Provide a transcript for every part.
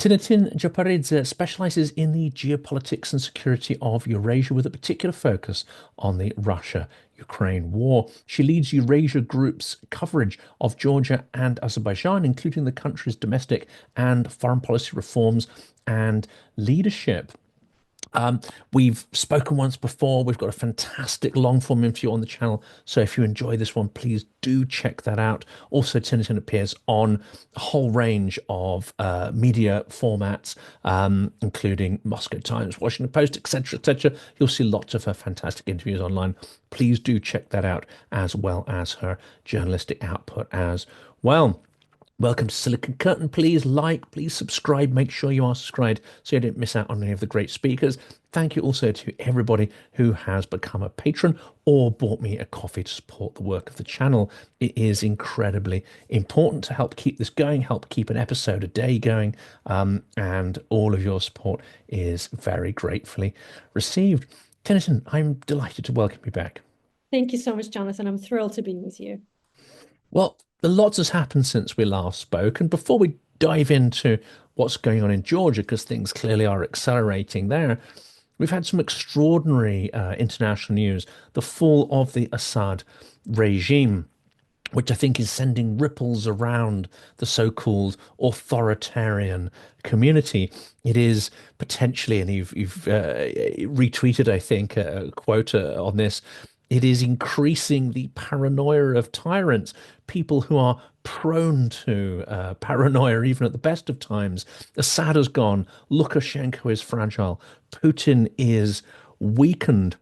Tinatin Japaridze specializes in the geopolitics and security of Eurasia with a particular focus on the Russia-Ukraine war. She leads Eurasia Group's coverage of Georgia and Azerbaijan, including the country's domestic and foreign policy reforms and leadership. Um, we've spoken once before. We've got a fantastic long form interview on the channel. So if you enjoy this one, please do check that out. Also, Tintin appears on a whole range of media formats, including Moscow Times, Washington Post, etc., etc. You'll see lots of her fantastic interviews online. Please do check that out, as well as her journalistic output as well. Welcome to Silicon Curtain. Please like, please subscribe. Make sure you are subscribed so you don't miss out on any of the great speakers. Thank you also to everybody who has become a patron or bought me a coffee to support the work of the channel. It is incredibly important to help keep this going, help keep an episode a day going, and all of your support is very gratefully received. Tennyson, I'm delighted to welcome you back. Thank you so much, Jonathan. I'm thrilled to be with you. Well, a lot has happened since we last spoke. And before we dive into what's going on in Georgia, because things clearly are accelerating there, we've had some extraordinary international news. The fall of the Assad regime, which I think is sending ripples around the so-called authoritarian community. It is potentially, and you've retweeted, I think, a quote on this. It is increasing the paranoia of tyrants, people who are prone to paranoia even at the best of times. Assad has gone. Lukashenko is fragile. Putin is weakened.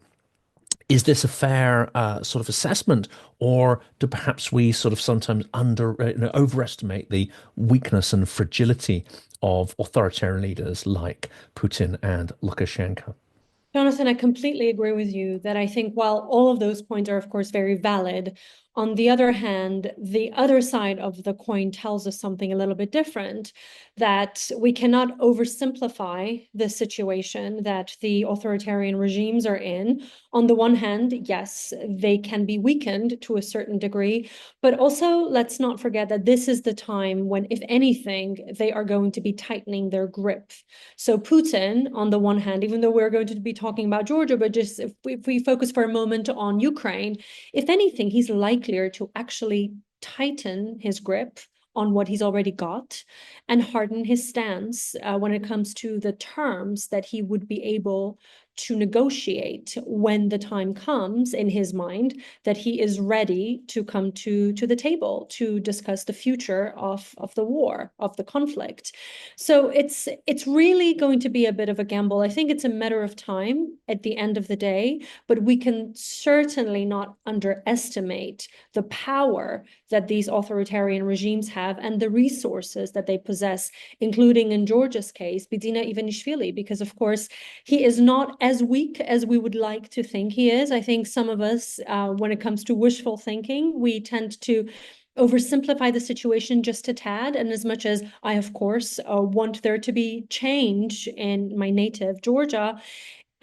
Is this a fair sort of assessment, or do perhaps we sort of sometimes overestimate the weakness and fragility of authoritarian leaders like Putin and Lukashenko? Jonathan, I completely agree with you that I think while all of those points are, of course, very valid, on the other hand, the other side of the coin tells us something a little bit different, that we cannot oversimplify the situation that the authoritarian regimes are in. On the one hand, yes, they can be weakened to a certain degree, but also let's not forget that this is the time when, if anything, they are going to be tightening their grip. So Putin, on the one hand, even though we're going to be talking about Georgia, but just if we focus for a moment on Ukraine, if anything, he's likelier to actually tighten his grip on what he's already got and harden his stance when it comes to the terms that he would be able to negotiate when the time comes in his mind that he is ready to come to the table to discuss the future of the war, of the conflict. So it's really going to be a bit of a gamble. I think it's a matter of time at the end of the day, but we can certainly not underestimate the power that these authoritarian regimes have and the resources that they possess, including in Georgia's case, Bidina Ivanishvili, because of course he is not as weak as we would like to think he is. I think some of us, when it comes to wishful thinking, we tend to oversimplify the situation just a tad. And as much as I, of course, want there to be change in my native Georgia,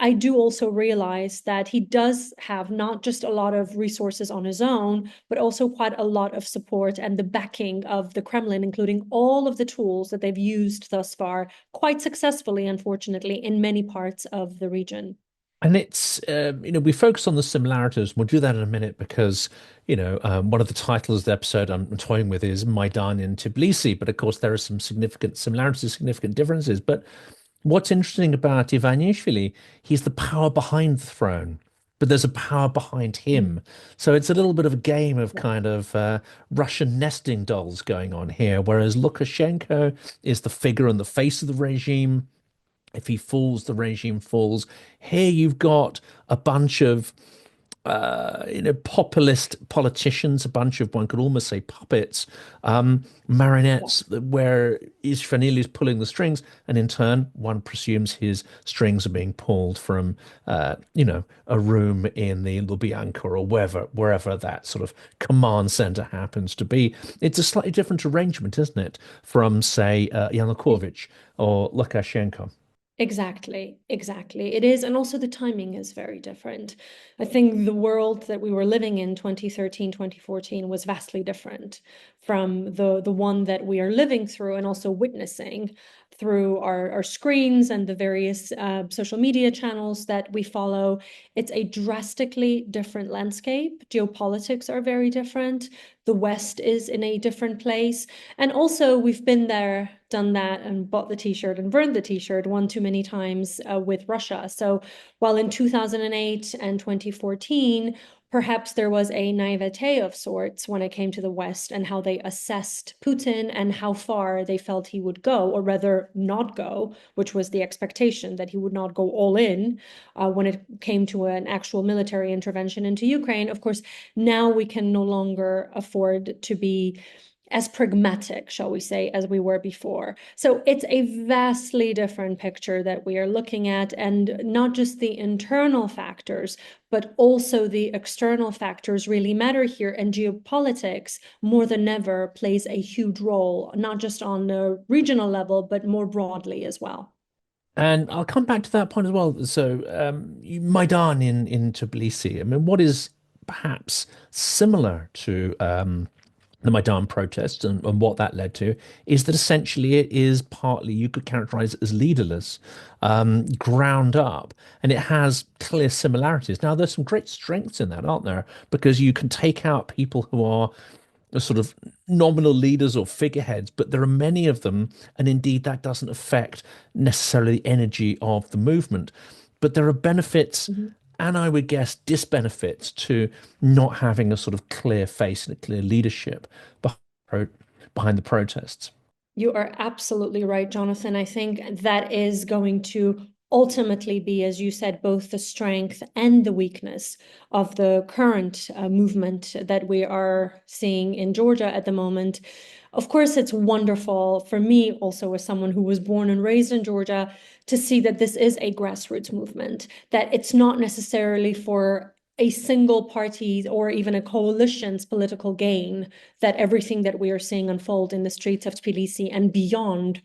I do also realize that he does have not just a lot of resources on his own, but also quite a lot of support and the backing of the Kremlin, including all of the tools that they've used thus far, quite successfully, unfortunately, in many parts of the region. And it's, we focus on the similarities. We'll do that in a minute because, one of the titles of the episode I'm toying with is Maidan in Tbilisi. But of course, there are some significant similarities, significant differences. But what's interesting about Ivanishvili, he's the power behind the throne, but there's a power behind him. So it's a little bit of a game of kind of Russian nesting dolls going on here, whereas Lukashenko is the figure and the face of the regime. If he falls, the regime falls. Here you've got a bunch of populist politicians, a bunch of, one could almost say, puppets, marionettes, where Ishvanili is pulling the strings, and in turn, one presumes his strings are being pulled from, a room in the Lubyanka or wherever that sort of command center happens to be. It's a slightly different arrangement, isn't it, from, say, Yanukovych or Lukashenko? Exactly, exactly. It is. And also the timing is very different. I think the world that we were living in 2013, 2014 was vastly different from the one that we are living through and also witnessing through our screens and the various social media channels that we follow, it's a drastically different landscape. Geopolitics are very different. The West is in a different place. And also, we've been there, done that, and bought the t-shirt and burned the t-shirt one too many times with Russia. So while in 2008 and 2014, perhaps there was a naivete of sorts when it came to the West and how they assessed Putin and how far they felt he would go, or rather not go, which was the expectation that he would not go all in when it came to an actual military intervention into Ukraine. Of course, now we can no longer afford to be as pragmatic, shall we say, as we were before. So it's a vastly different picture that we are looking at, and not just the internal factors, but also the external factors really matter here. And geopolitics, more than ever, plays a huge role, not just on the regional level, but more broadly as well. And I'll come back to that point as well. So, Maidan in Tbilisi. I mean, what is perhaps similar to the Maidan protests and what that led to is that essentially it is partly, you could characterize it as leaderless, ground up, and it has clear similarities. Now, there's some great strengths in that, aren't there? Because you can take out people who are sort of nominal leaders or figureheads, but there are many of them, and indeed that doesn't affect necessarily the energy of the movement. But there are benefits Mhm. and I would guess disbenefits to not having a sort of clear face and a clear leadership behind the protests. You are absolutely right, Jonathan. I think that is going to ultimately be, as you said, both the strength and the weakness of the current movement that we are seeing in Georgia at the moment. Of course, it's wonderful for me, also as someone who was born and raised in Georgia, to see that this is a grassroots movement, that it's not necessarily for a single party or even a coalition's political gain, that everything that we are seeing unfold in the streets of Tbilisi and beyond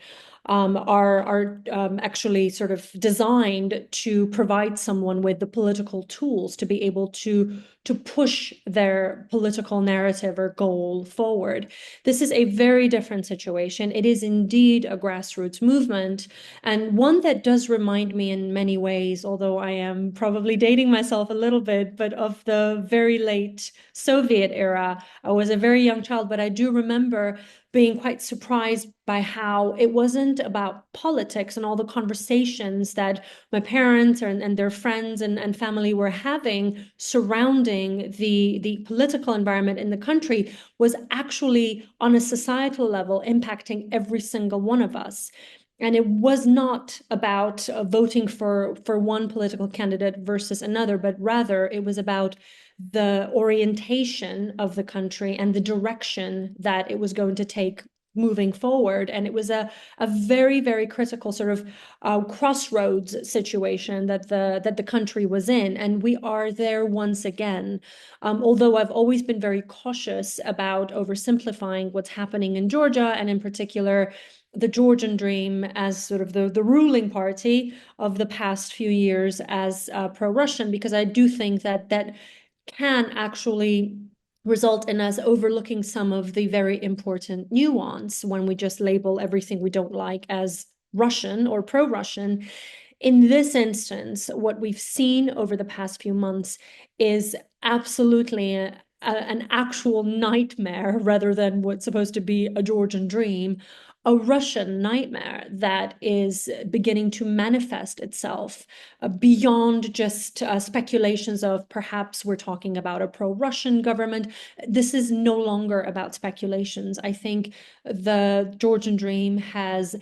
are actually sort of designed to provide someone with the political tools to be able to push their political narrative or goal forward. This is a very different situation. It is indeed a grassroots movement, and one that does remind me in many ways, although I am probably dating myself a little bit, but of the very late Soviet era. I was a very young child, but I do remember being quite surprised by how it wasn't about politics and all the conversations that my parents and their friends and family were having surrounding the political environment in the country was actually on a societal level impacting every single one of us. And it was not about voting for one political candidate versus another, but rather it was about the orientation of the country and the direction that it was going to take moving forward. And it was a very, very critical sort of crossroads situation that the country was in. And we are there once again. Although I've always been very cautious about oversimplifying what's happening in Georgia, and in particular, the Georgian Dream as sort of the ruling party of the past few years as pro-Russian, because I do think that that can actually result in us overlooking some of the very important nuance when we just label everything we don't like as Russian or pro-Russian. In this instance, what we've seen over the past few months is absolutely an actual nightmare rather than what's supposed to be a Georgian dream, a Russian nightmare that is beginning to manifest itself beyond just speculations of perhaps we're talking about a pro-Russian government. This is no longer about speculations. I think the Georgian Dream has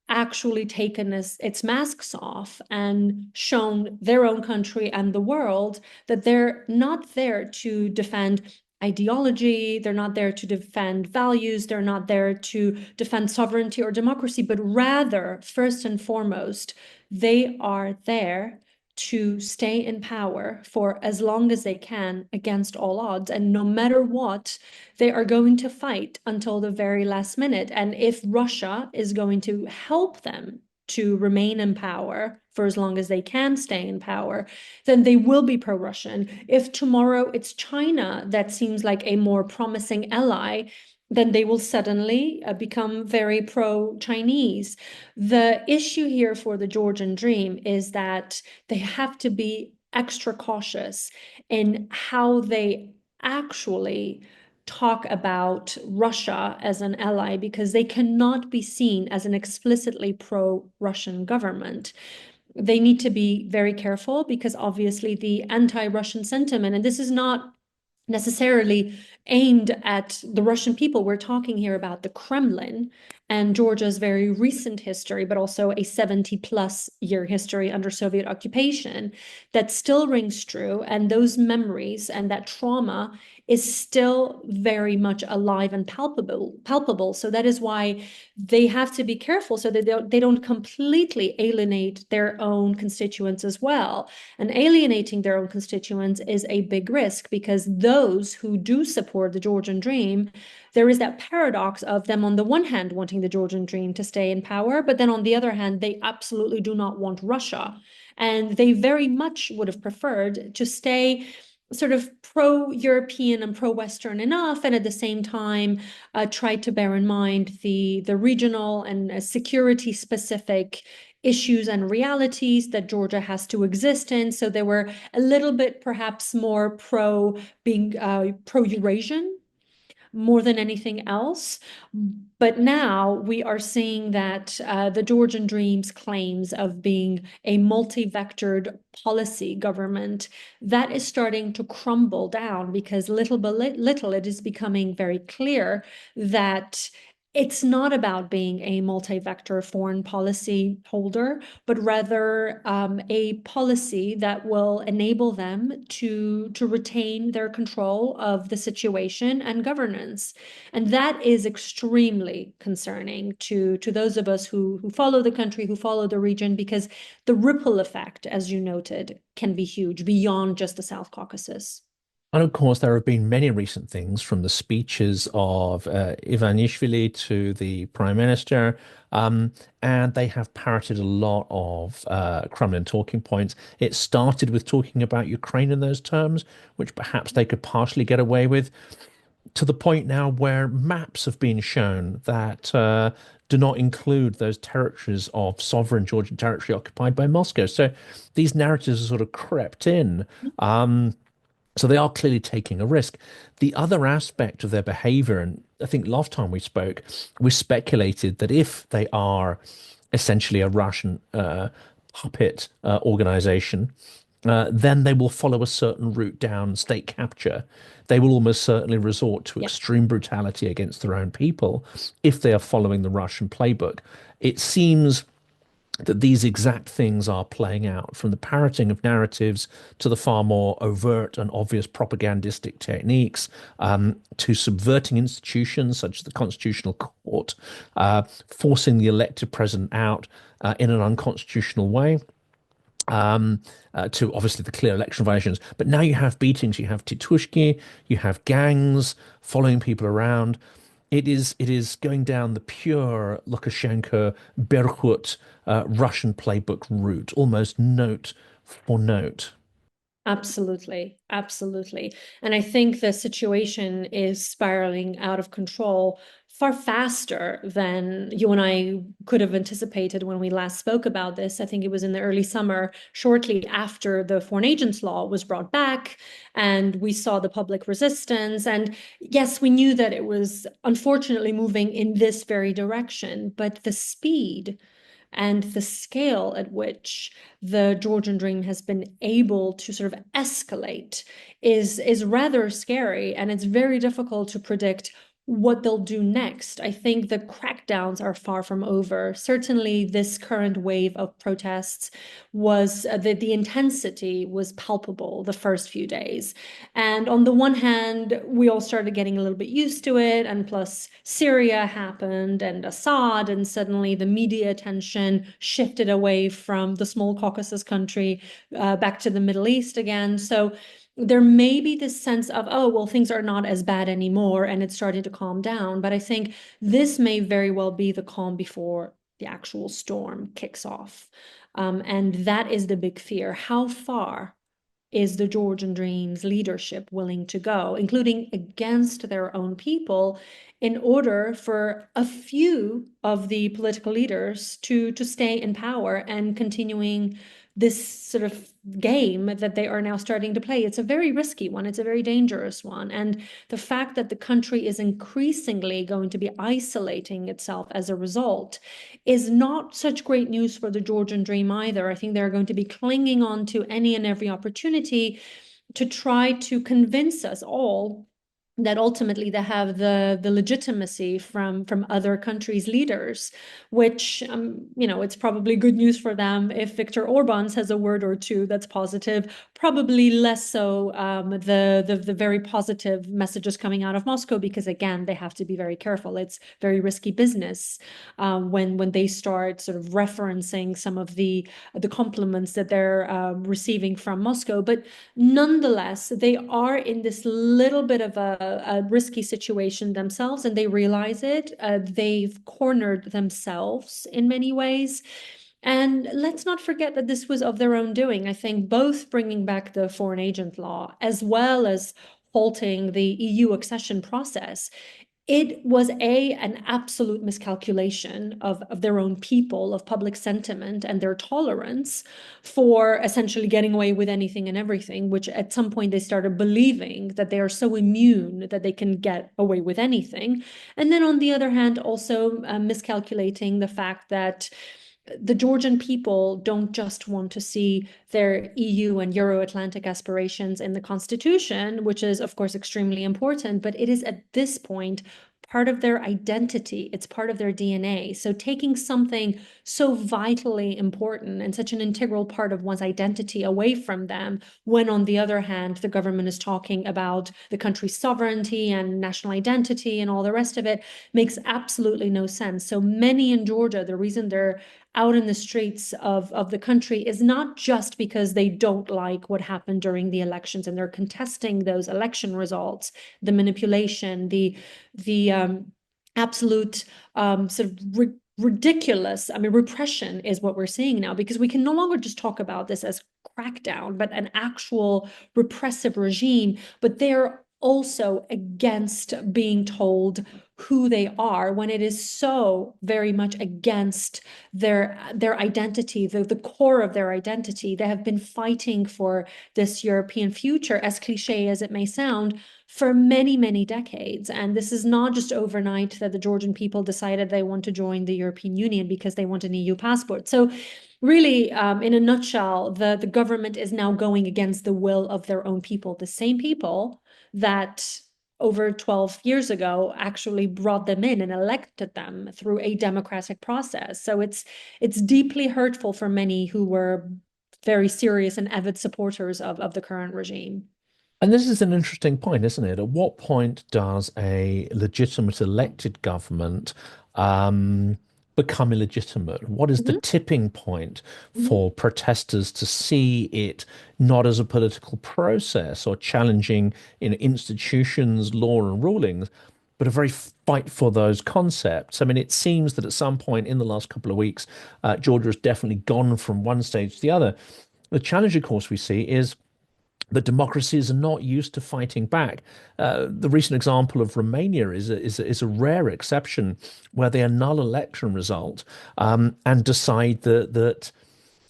actually taken its masks off and shown their own country and the world that they're not there to defend ideology, they're not there to defend values, they're not there to defend sovereignty or democracy, but rather, first and foremost, they are there to stay in power for as long as they can against all odds. And no matter what, they are going to fight until the very last minute. And if Russia is going to help them to remain in power for as long as they can stay in power, then they will be pro-Russian. If tomorrow it's China that seems like a more promising ally, then they will suddenly become very pro-Chinese. The issue here for the Georgian Dream is that they have to be extra cautious in how they actually talk about Russia as an ally, because they cannot be seen as an explicitly pro-Russian government. They need to be very careful because obviously the anti-Russian sentiment, and this is not necessarily aimed at the Russian people. We're talking here about the Kremlin and Georgia's very recent history, but also a 70-plus-year history under Soviet occupation that still rings true. And those memories and that trauma is still very much alive and palpable. So that is why they have to be careful so that they don't completely alienate their own constituents as well. And alienating their own constituents is a big risk, because those who do support the Georgian Dream, there is that paradox of them on the one hand wanting the Georgian Dream to stay in power, but then on the other hand, they absolutely do not want Russia. And they very much would have preferred to stay sort of pro-European and pro-Western enough, and at the same time try to bear in mind the regional and security-specific issues and realities that Georgia has to exist in. So they were a little bit perhaps more being pro-Eurasian more than anything else. But now we are seeing that the Georgian Dream's claims of being a multi-vectored policy government, that is starting to crumble down, because little by little it is becoming very clear that it's not about being a multi-vector foreign policy holder, but rather a policy that will enable them to retain their control of the situation and governance. And that is extremely concerning to those of us who follow the country, who follow the region, because the ripple effect, as you noted, can be huge beyond just the South Caucasus. And of course, there have been many recent things, from the speeches of Ivanishvili to the Prime Minister, and they have parroted a lot of Kremlin talking points. It started with talking about Ukraine in those terms, which perhaps they could partially get away with, to the point now where maps have been shown that do not include those territories of sovereign Georgian territory occupied by Moscow. So these narratives have sort of crept in. So they are clearly taking a risk. The other aspect of their behavior, and I think last time we spoke, we speculated that if they are essentially a Russian puppet organization, then they will follow a certain route down state capture. They will almost certainly resort to extreme brutality against their own people if they are following the Russian playbook. It seems that these exact things are playing out, from the parroting of narratives to the far more overt and obvious propagandistic techniques, to subverting institutions such as the Constitutional Court, forcing the elected president out in an unconstitutional way. To obviously the clear election violations. But now you have beatings, you have titushki, you have gangs following people around. It is going down the pure Lukashenko, Berkut, Russian playbook route, almost note for note. Absolutely, absolutely. And I think the situation is spiraling out of control far faster than you and I could have anticipated when we last spoke about this. I think it was in the early summer, shortly after the Foreign Agents Law was brought back, and we saw the public resistance. And yes, we knew that it was unfortunately moving in this very direction, but the speed and the scale at which the Georgian Dream has been able to sort of escalate is rather scary, and it's very difficult to predict what they'll do next. I think the crackdowns are far from over. Certainly, this current wave of protests was the intensity was palpable the first few days. And on the one hand, we all started getting a little bit used to it, and plus Syria happened and Assad, and suddenly the media attention shifted away from the small Caucasus country back to the Middle East again. So there may be this sense of, oh, well, things are not as bad anymore, and it's starting to calm down. But I think this may very well be the calm before the actual storm kicks off. And that is the big fear. How far is the Georgian Dream's leadership willing to go, including against their own people, in order for a few of the political leaders to stay in power and continuing this sort of game that they are now starting to play? It's a very risky one. It's a very dangerous one. And the fact that the country is increasingly going to be isolating itself as a result is not such great news for the Georgian Dream either. I think they're going to be clinging on to any and every opportunity to try to convince us all that ultimately they have the legitimacy from other countries' leaders, which it's probably good news for them if Viktor Orban says a word or two that's positive. Probably less so the very positive messages coming out of Moscow, because again they have to be very careful. It's very risky business when they start sort of referencing some of the compliments that they're receiving from Moscow. But nonetheless, they are in this little bit of a risky situation themselves, and they realize it. They've cornered themselves in many ways. And let's not forget that this was of their own doing. I think both bringing back the foreign agent law as well as halting the EU accession process, it was an absolute miscalculation of their own people, of public sentiment and their tolerance for essentially getting away with anything and everything, which at some point they started believing that they are so immune that they can get away with anything. And then on the other hand, also miscalculating the fact that the Georgian people don't just want to see their EU and Euro-Atlantic aspirations in the constitution, which is, of course, extremely important, but it is at this point part of their identity. It's part of their DNA. So taking something so vitally important and such an integral part of one's identity away from them, when on the other hand, the government is talking about the country's sovereignty and national identity and all the rest of it, makes absolutely no sense. So many in Georgia, the reason they're out in the streets of the country is not just because they don't like what happened during the elections and they're contesting those election results, the manipulation, the absolute sort of ridiculous, repression is what we're seeing now, because we can no longer just talk about this as crackdown, but an actual repressive regime. But they're also against being told who they are, when it is so very much against their identity, the core of their identity. They have been fighting for this European future, as cliche as it may sound, for many, many decades. And this is not just overnight that the Georgian people decided they want to join the European Union because they want an EU passport. So really, in a nutshell, the government is now going against the will of their own people, the same people that over 12 years ago actually brought them in and elected them through a democratic process. So it's deeply hurtful for many who were very serious and avid supporters of the current regime. And this is an interesting point, isn't it? At what point does a legitimate elected government become illegitimate? What is the Mhm, tipping point mhm. for protesters to see it not as a political process or challenging institutions, law, and rulings, but a very fight for those concepts? I mean, it seems that at some point in the last couple of weeks, Georgia has definitely gone from one stage to the other. The challenge, of course, we see is that democracies are not used to fighting back. The recent example of Romania is a rare exception where they annul election result and decide that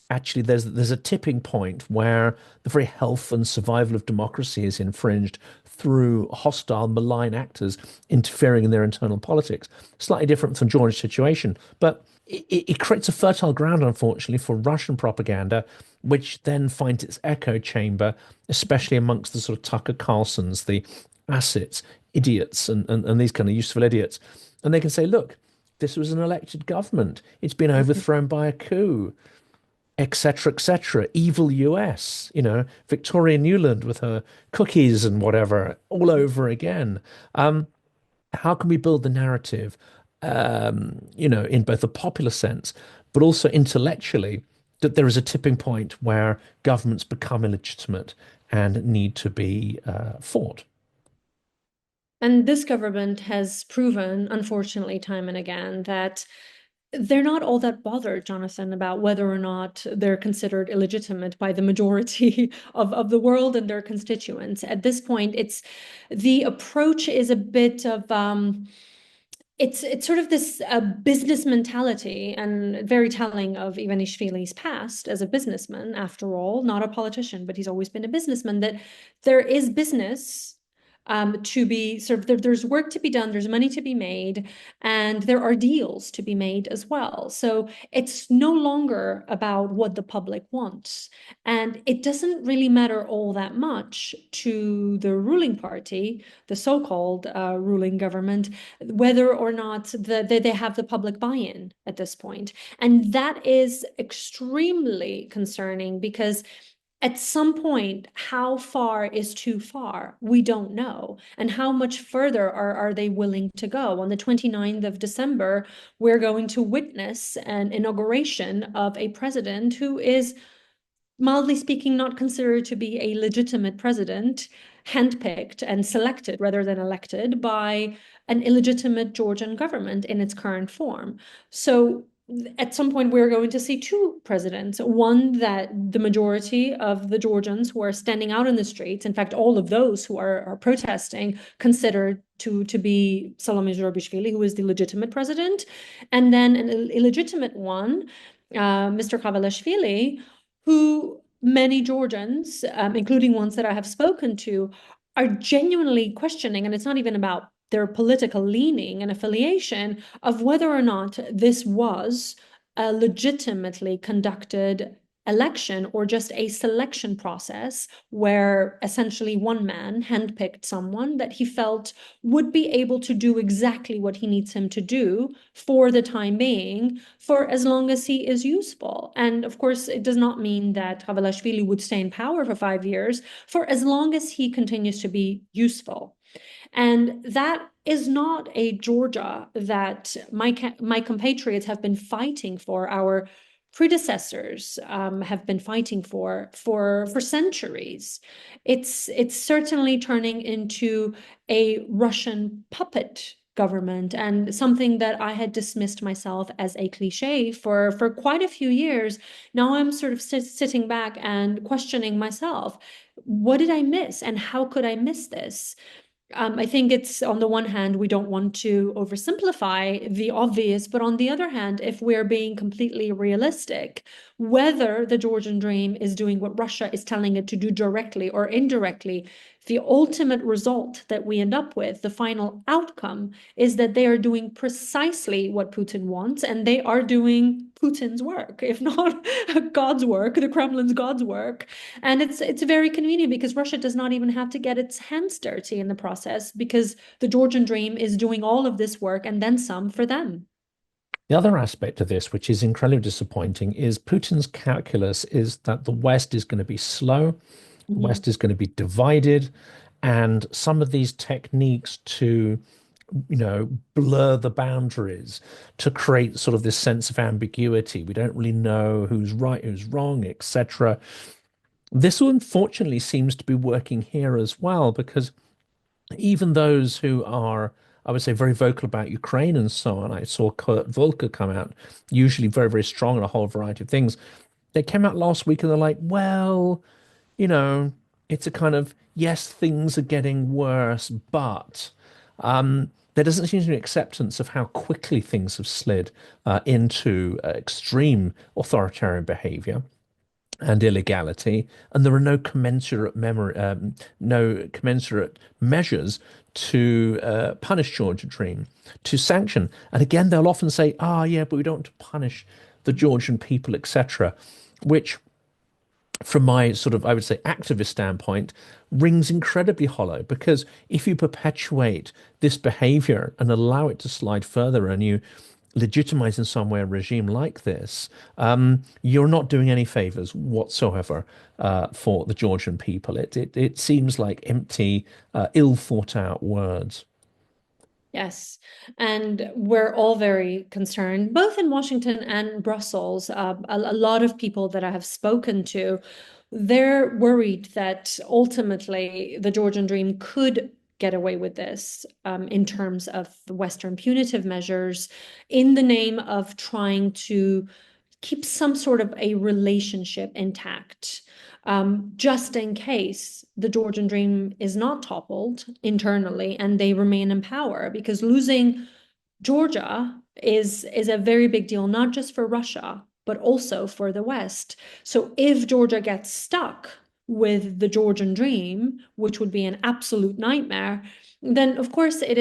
actually there's a tipping point where the very health and survival of democracy is infringed through hostile, malign actors interfering in their internal politics. Slightly different from Georgia's situation, but it creates a fertile ground, unfortunately, for Russian propaganda, which then finds its echo chamber, especially amongst the sort of Tucker Carlsons, the assets, idiots, and these kind of useful idiots. And they can say, look, this was an elected government. It's been overthrown by a coup, etc., etc. Evil US, Victoria Nuland with her cookies and whatever, all over again. How can we build the narrative, in both a popular sense, but also intellectually, that there is a tipping point where governments become illegitimate and need to be fought? And this government has proven, unfortunately, time and again, that they're not all that bothered, Jonathan, about whether or not they're considered illegitimate by the majority of the world and their constituents. At this point, the approach is a bit of it's sort of this business mentality, and very telling of Ivanishvili's past as a businessman, after all, not a politician, but he's always been a businessman, that there is business to be sort of there's work to be done, there's money to be made, and there are deals to be made as well. So it's no longer about what the public wants. And it doesn't really matter all that much to the ruling party, the so-called ruling government, whether or not they have the public buy-in at this point. And that is extremely concerning, because at some point, how far is too far? We don't know. And how much further are they willing to go? On the 29th of December, we're going to witness an inauguration of a president who is, mildly speaking, not considered to be a legitimate president, handpicked and selected rather than elected by an illegitimate Georgian government in its current form. So at some point, we're going to see two presidents, one that the majority of the Georgians who are standing out in the streets, in fact, all of those who are protesting, consider to be Salome Zurabishvili, who is the legitimate president, and then an illegitimate one, Mr. Kavalashvili, who many Georgians, including ones that I have spoken to, are genuinely questioning, and it's not even about their political leaning and affiliation, of whether or not this was a legitimately conducted election or just a selection process where essentially one man handpicked someone that he felt would be able to do exactly what he needs him to do for the time being, for as long as he is useful. And of course, it does not mean that Havelashvili would stay in power for 5 years, for as long as he continues to be useful. And that is not a Georgia that my compatriots have been fighting for, our predecessors have been fighting for centuries. It's certainly turning into a Russian puppet government, and something that I had dismissed myself as a cliche for quite a few years. Now I'm sort of sitting back and questioning myself. What did I miss, and how could I miss this? I think it's, on the one hand, we don't want to oversimplify the obvious, but on the other hand, if we're being completely realistic, whether the Georgian Dream is doing what Russia is telling it to do directly or indirectly, the ultimate result that we end up with, the final outcome, is that they are doing precisely what Putin wants, and they are doing Putin's work, if not God's work, the Kremlin's God's work. And it's very convenient, because Russia does not even have to get its hands dirty in the process, because the Georgian Dream is doing all of this work and then some for them. The other aspect of this, which is incredibly disappointing, is Putin's calculus is that the West is going to be slow, the Mhm. West is going to be divided, and some of these techniques to, blur the boundaries, to create sort of this sense of ambiguity. We don't really know who's right, who's wrong, etc. This unfortunately seems to be working here as well, because even those who are, I would say, very vocal about Ukraine and so on. I saw Kurt Volker come out, usually very, very strong on a whole variety of things. They came out last week and they're like, well, you know, it's a kind of, yes, things are getting worse, but there doesn't seem to be acceptance of how quickly things have slid into extreme authoritarian behavior and illegality, and there are no commensurate measures to punish Georgia Dream, to sanction. And again, they'll often say, "Ah, yeah, but we don't want to punish the Georgian people, etc.," which, from my sort of, I would say, activist standpoint, rings incredibly hollow. Because if you perpetuate this behavior and allow it to slide further, and you legitimize in some way a regime like this, you're not doing any favors whatsoever for the Georgian people. It seems like empty, ill thought out words. Yes, and we're all very concerned, both in Washington and Brussels. A lot of people that I have spoken to, they're worried that ultimately the Georgian Dream could get away with this in terms of the Western punitive measures in the name of trying to keep some sort of a relationship intact, just in case the Georgian dream is not toppled internally and they remain in power. Because losing Georgia is a very big deal, not just for Russia, but also for the West. So if Georgia gets stuck with the Georgian dream, which would be an absolute nightmare, then of course it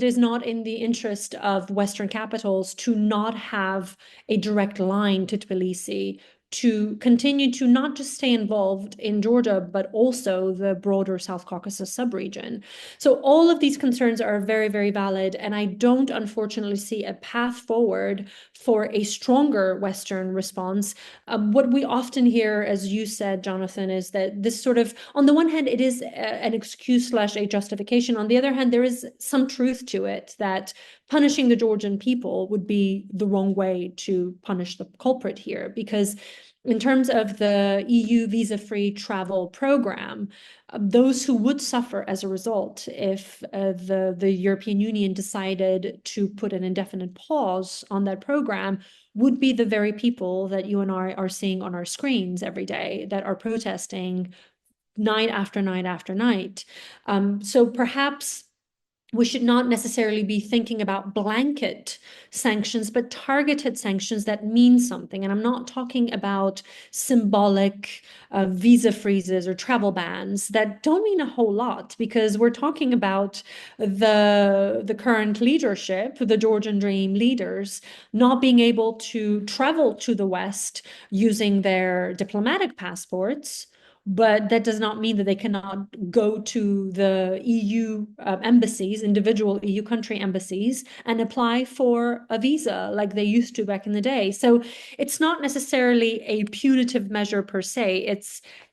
is not in the interest of Western capitals to not have a direct line to Tbilisi, to continue to not just stay involved in Georgia, but also the broader South Caucasus subregion. So all of these concerns are very, very valid. And I don't unfortunately see a path forward for a stronger Western response. What we often hear, as you said, Jonathan, is that this sort of, on the one hand, it is an excuse slash a justification. On the other hand, there is some truth to it that punishing the Georgian people would be the wrong way to punish the culprit here, because in terms of the EU visa-free travel program, those who would suffer as a result if the European Union decided to put an indefinite pause on that program would be the very people that you and I are seeing on our screens every day that are protesting night after night after night. So perhaps we should not necessarily be thinking about blanket sanctions, but targeted sanctions that mean something. And I'm not talking about symbolic visa freezes or travel bans that don't mean a whole lot, because we're talking about the current leadership, the Georgian Dream leaders, not being able to travel to the West using their diplomatic passports. But that does not mean that they cannot go to the EU embassies, individual EU country embassies, and apply for a visa like they used to back in the day. So it's not necessarily a punitive measure per se.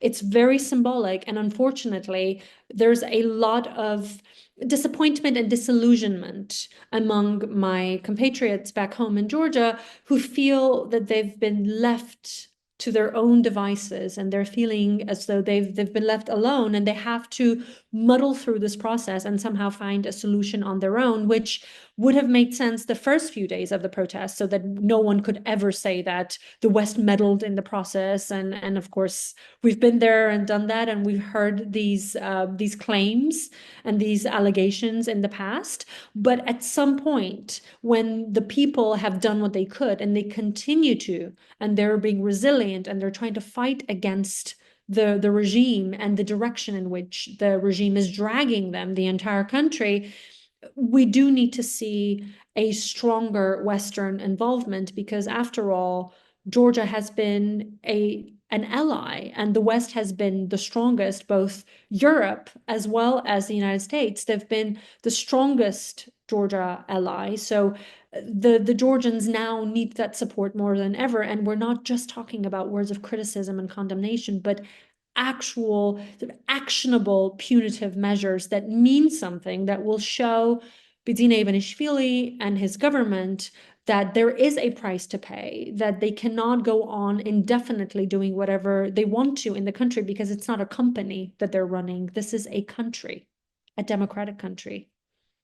It's very symbolic. And unfortunately, there's a lot of disappointment and disillusionment among my compatriots back home in Georgia who feel that they've been left to their own devices, and they're feeling as though they've been left alone, and they have to muddle through this process and somehow find a solution on their own, which would have made sense the first few days of the protest, so that no one could ever say that the West meddled in the process. And of course, we've been there and done that, and we've heard these claims and these allegations in the past. But at some point, when the people have done what they could, and they continue to, and they're being resilient, and they're trying to fight against the regime and the direction in which the regime is dragging them, the entire country, we do need to see a stronger Western involvement, because after all, Georgia has been an ally, and the West has been the strongest, both Europe as well as the United States. They've been the strongest Georgia ally. So the Georgians now need that support more than ever. And we're not just talking about words of criticism and condemnation, but actual actionable punitive measures that mean something, that will show Bidzina Ivanishvili and his government that there is a price to pay, that they cannot go on indefinitely doing whatever they want to in the country, because it's not a company that they're running. This is a country, a democratic country.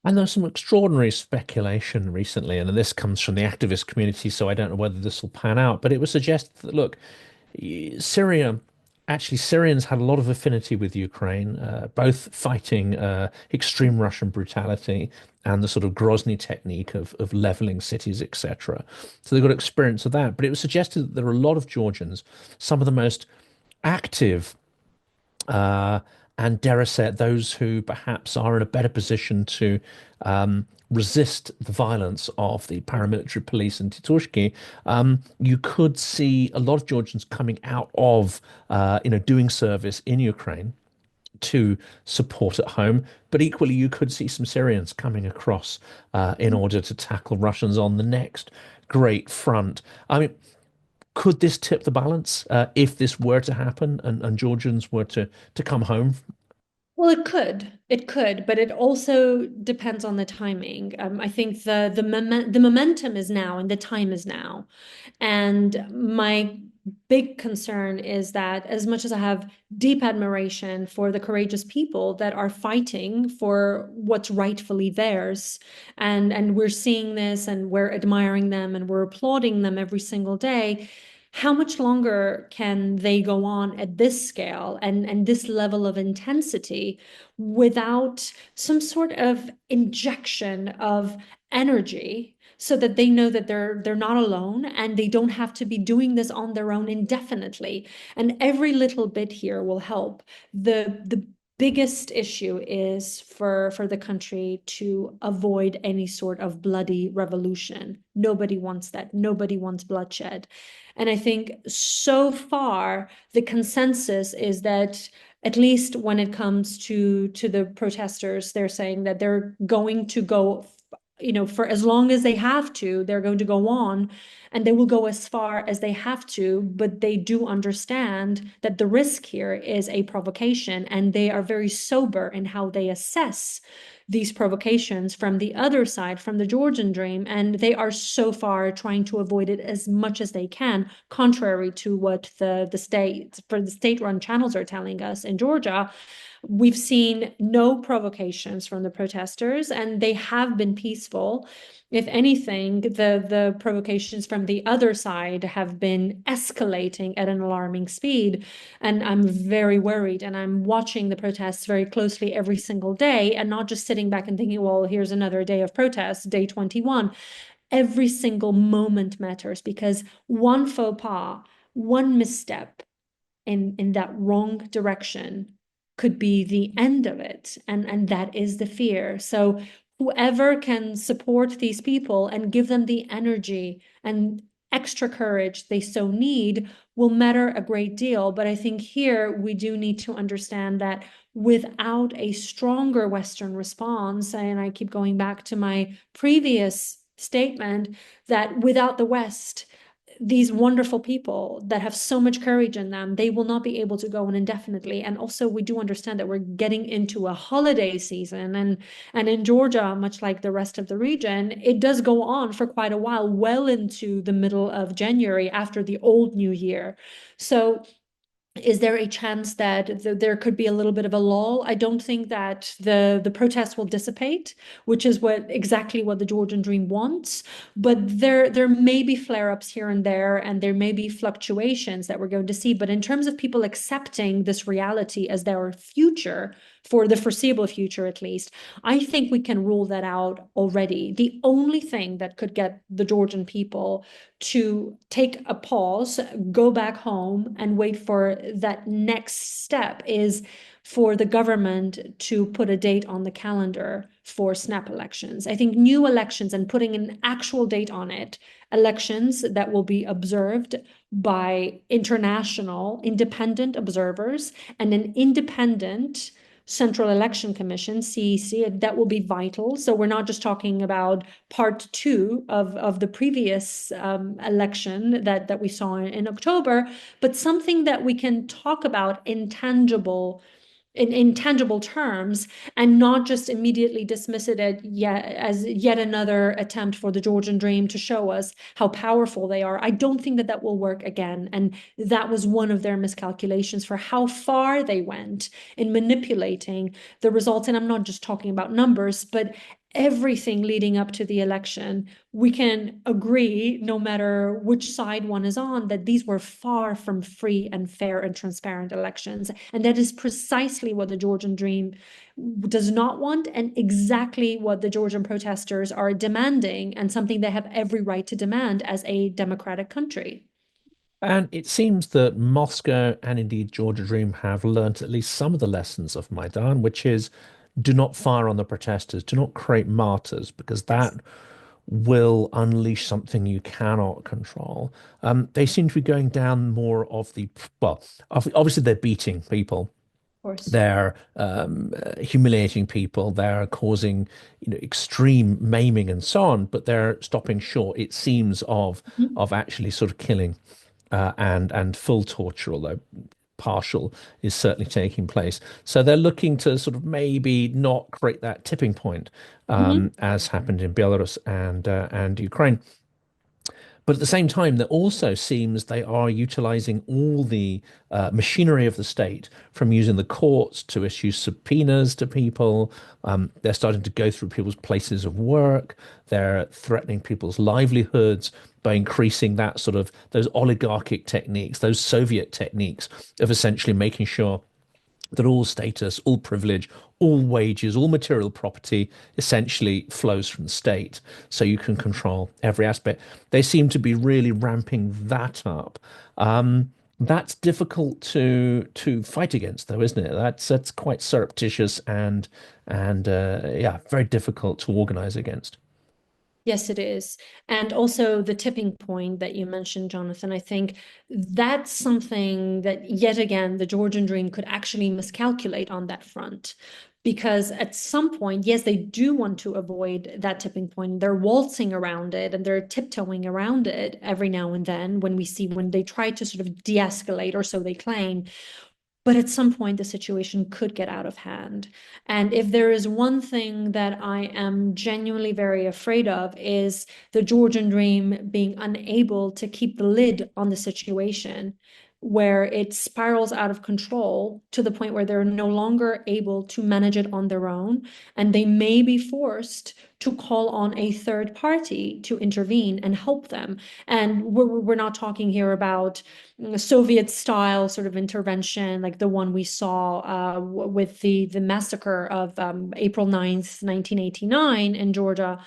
And there's some extraordinary speculation recently, and this comes from the activist community, so I don't know whether this will pan out, but it was suggested that, look, Syria, actually, Syrians had a lot of affinity with Ukraine, both fighting extreme Russian brutality and the sort of Grozny technique of leveling cities, etc. So they got experience of that. But it was suggested that there are a lot of Georgians, some of the most active uh, and dare I say it, those who perhaps are in a better position to resist the violence of the paramilitary police in Titushki. You could see a lot of Georgians coming out of, doing service in Ukraine to support at home, but equally you could see some Syrians coming across in order to tackle Russians on the next great front. I mean, could this tip the balance if this were to happen and Georgians were to come home? Well, it could, but it also depends on the timing. I think the momentum is now, and the time is now. And my big concern is that as much as I have deep admiration for the courageous people that are fighting for what's rightfully theirs, and we're seeing this and we're admiring them and we're applauding them every single day, how much longer can they go on at this scale and this level of intensity without some sort of injection of energy so that they know that they're not alone and they don't have to be doing this on their own indefinitely. And every little bit here will help. The biggest issue is for the country to avoid any sort of bloody revolution. Nobody wants that. Nobody wants bloodshed. And I think so far the consensus is that at least when it comes to the protesters, they're saying that they're going to go, for as long as they have to, they're going to go on and they will go as far as they have to, but they do understand that the risk here is a provocation, and they are very sober in how they assess these provocations from the other side, from the Georgian Dream, and they are so far trying to avoid it as much as they can, contrary to what the state-run channels are telling us in Georgia. We've seen no provocations from the protesters, and they have been peaceful. If anything, the provocations from the other side have been escalating at an alarming speed. And I'm very worried, and I'm watching the protests very closely every single day, and not just sitting back and thinking, well, here's another day of protest, day 21. Every single moment matters, because one faux pas, one misstep in that wrong direction could be the end of it. And that is the fear. So whoever can support these people and give them the energy and extra courage they so need will matter a great deal. But I think here we do need to understand that without a stronger Western response, and I keep going back to my previous statement, that without the West, these wonderful people that have so much courage in them, they will not be able to go on indefinitely. And also, we do understand that we're getting into a holiday season, and in Georgia, much like the rest of the region, it does go on for quite a while, well into the middle of January after the old New Year. So is there a chance that there could be a little bit of a lull? I don't think that the protests will dissipate, which is exactly what the Georgian Dream wants. But there may be flare-ups here and there may be fluctuations that we're going to see. But in terms of people accepting this reality as their future, for the foreseeable future at least, I think we can rule that out already. The only thing that could get the Georgian people to take a pause, go back home, and wait for that next step is for the government to put a date on the calendar for snap elections. I think new elections and putting an actual date on it, elections that will be observed by international independent observers and an independent Central Election Commission, CEC, that will be vital. So we're not just talking about part two of the previous election that we saw in October, but something that we can talk about in tangible terms, and not just immediately dismiss it as yet another attempt for the Georgian Dream to show us how powerful they are. I don't think that will work again. And that was one of their miscalculations for how far they went in manipulating the results. And I'm not just talking about numbers, but everything leading up to the election. We can agree, no matter which side one is on, that these were far from free and fair and transparent elections. And that is precisely what the Georgian Dream does not want, and exactly what the Georgian protesters are demanding, and something they have every right to demand as a democratic country. And it seems that Moscow and indeed Georgia Dream have learnt at least some of the lessons of Maidan, which is do not fire on the protesters, do not create martyrs, because that Yes. will unleash something you cannot control. They seem to be going down more of the, well, obviously they're beating people. Of course. They're humiliating people. They're causing, extreme maiming and so on. But they're stopping short, it seems, of Mhm. actually sort of killing and full torture, although partial is certainly taking place. So they're looking to sort of maybe not create that tipping point, Mhm. as happened in Belarus and Ukraine. But at the same time, there also seems they are utilizing all the machinery of the state, from using the courts to issue subpoenas to people. They're starting to go through people's places of work. They're threatening people's livelihoods by increasing that sort of those oligarchic techniques, those Soviet techniques of essentially making sure that all status, all privilege, all wages, all material property essentially flows from the state. So you can control every aspect. They seem to be really ramping that up. That's difficult to fight against, though, isn't it? That's quite surreptitious and yeah, very difficult to organize against. Yes, it is. And also the tipping point that you mentioned, Jonathan, I think that's something that, yet again, the Georgian Dream could actually miscalculate on that front. Because at some point, yes, they do want to avoid that tipping point. They're waltzing around it and they're tiptoeing around it every now and then when they try to sort of de-escalate, or so they claim. But at some point, the situation could get out of hand. And if there is one thing that I am genuinely very afraid of, is the Georgian Dream being unable to keep the lid on the situation, where it spirals out of control to the point where they're no longer able to manage it on their own. And they may be forced to call on a third party to intervene and help them. And we're not talking here about Soviet style sort of intervention, like the one we saw with the massacre of April 9th, 1989 in Georgia.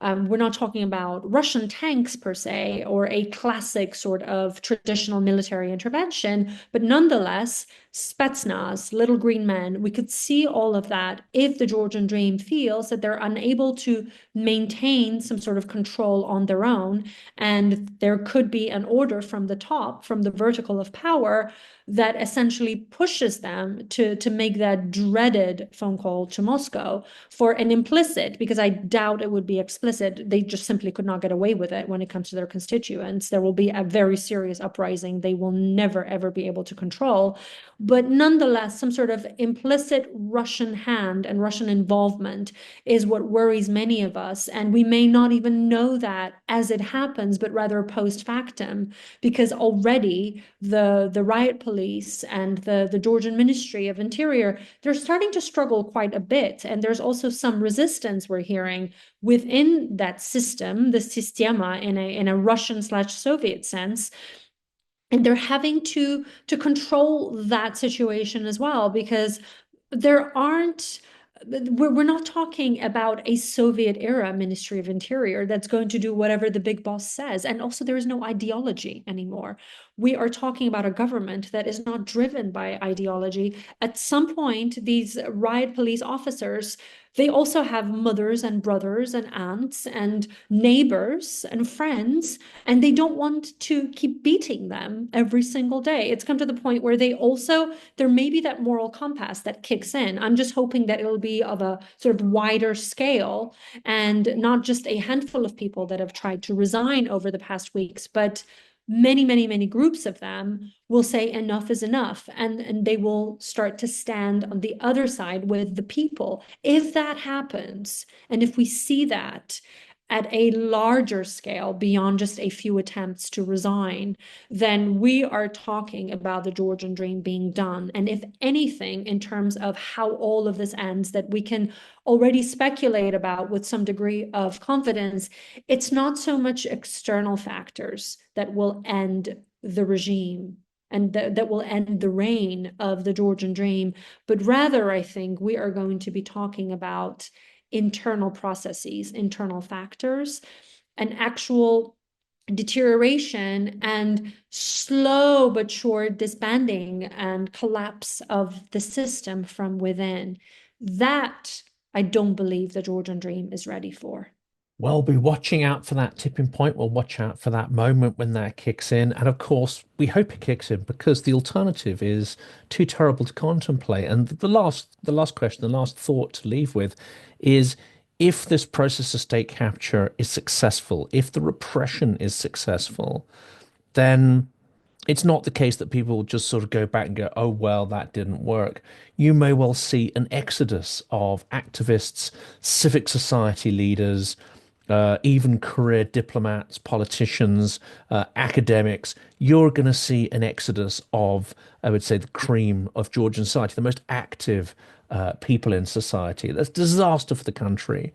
We're not talking about Russian tanks per se, or a classic sort of traditional military intervention, but nonetheless, Spetsnaz, little green men, we could see all of that if the Georgian Dream feels that they're unable to maintain some sort of control on their own, and there could be an order from the top, from the vertical of power, that essentially pushes them to make that dreaded phone call to Moscow for an implicit, because I doubt it would be explicit. They just simply could not get away with it when it comes to their constituents. There will be a very serious uprising they will never, ever be able to control. But nonetheless, some sort of implicit Russian hand and Russian involvement is what worries many of us. And we may not even know that as it happens, but rather post factum, because already the riot police and the Georgian Ministry of Interior, they're starting to struggle quite a bit. And there's also some resistance we're hearing within that system, the sistema, in a Russian/Soviet sense. And they're having to control that situation as well, because there aren't we're not talking about a Soviet era Ministry of Interior that's going to do whatever the big boss says. And also, there is no ideology anymore. We are talking about a government that is not driven by ideology. At some point, these riot police officers, they also have mothers and brothers and aunts and neighbors and friends, and they don't want to keep beating them every single day. It's come to the point where there may be that moral compass that kicks in. I'm just hoping that it'll be of a sort of wider scale, and not just a handful of people that have tried to resign over the past weeks, but many, many, many groups of them will say enough is enough, and they will start to stand on the other side with the people. If that happens, and if we see that at a larger scale beyond just a few attempts to resign, then we are talking about the Georgian Dream being done. And if anything, in terms of how all of this ends, that we can already speculate about with some degree of confidence, it's not so much external factors that will end the regime and that will end the reign of the Georgian Dream, but rather, I think we are going to be talking about internal processes, internal factors, an actual deterioration and slow but sure disbanding and collapse of the system from within. That I don't believe the Georgian Dream is ready for. We'll be watching out for that tipping point. We'll watch out for that moment when that kicks in. And of course, we hope it kicks in, because the alternative is too terrible to contemplate. And the last question, the last thought to leave with is, if this process of state capture is successful, if the repression is successful, then it's not the case that people will just sort of go back and go, oh, well, that didn't work. You may well see an exodus of activists, civic society leaders, even career diplomats, politicians, academics, you're going to see an exodus of, I would say, the cream of Georgian society, the most active people in society. That's disaster for the country.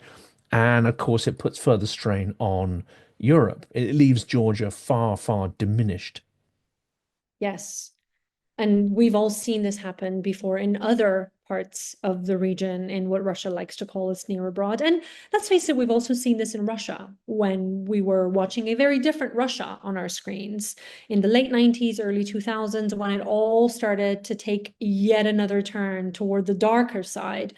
And of course, it puts further strain on Europe. It leaves Georgia far, far diminished. Yes. And we've all seen this happen before in other parts of the region, in what Russia likes to call its near abroad. And let's face it, we've also seen this in Russia when we were watching a very different Russia on our screens in the late 90s, early 2000s, when it all started to take yet another turn toward the darker side.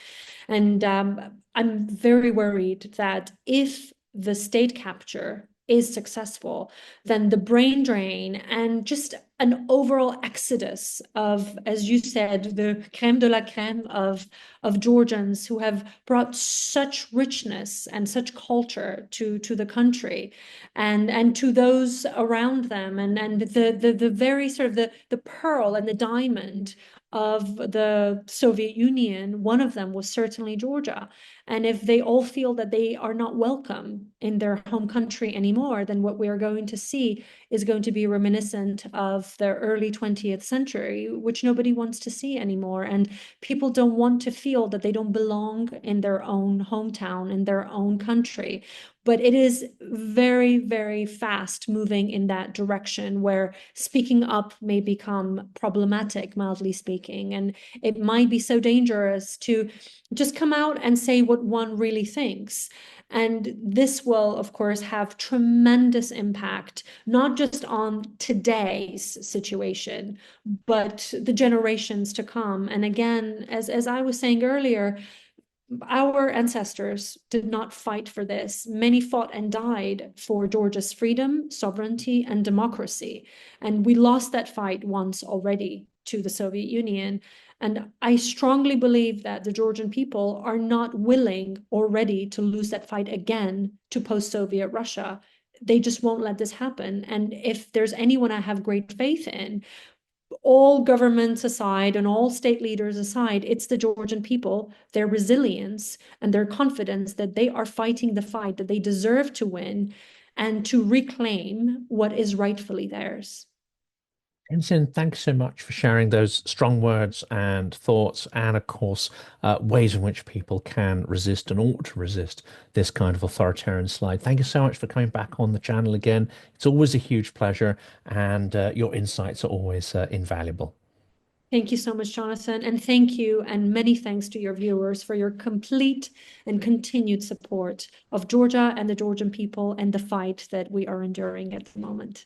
And I'm very worried that if the state capture is successful, then the brain drain and just an overall exodus of, as you said, the crème de la crème of Georgians who have brought such richness and such culture to the country and to those around them, and the very sort of the pearl and the diamond of the Soviet Union. One of them was certainly Georgia. And if they all feel that they are not welcome in their home country anymore, then what we are going to see is going to be reminiscent of the early 20th century, which nobody wants to see anymore. And people don't want to feel that they don't belong in their own hometown, in their own country. But it is very, very fast moving in that direction where speaking up may become problematic, mildly speaking. And it might be so dangerous to just come out and say what one really thinks. And this will, of course, have tremendous impact, not just on today's situation, but the generations to come. And again, as I was saying earlier, our ancestors did not fight for this. Many fought and died for Georgia's freedom, sovereignty, and democracy. And we lost that fight once already to the Soviet Union. And I strongly believe that the Georgian people are not willing or ready to lose that fight again to post-Soviet Russia. They just won't let this happen. And if there's anyone I have great faith in, all governments aside and all state leaders aside, it's the Georgian people, their resilience and their confidence that they are fighting the fight that they deserve to win and to reclaim what is rightfully theirs. Ensign, thanks so much for sharing those strong words and thoughts, and of course, ways in which people can resist and ought to resist this kind of authoritarian slide. Thank you so much for coming back on the channel again. It's always a huge pleasure, and your insights are always invaluable. Thank you so much, Jonathan. And thank you, and many thanks to your viewers for your complete and continued support of Georgia and the Georgian people and the fight that we are enduring at the moment.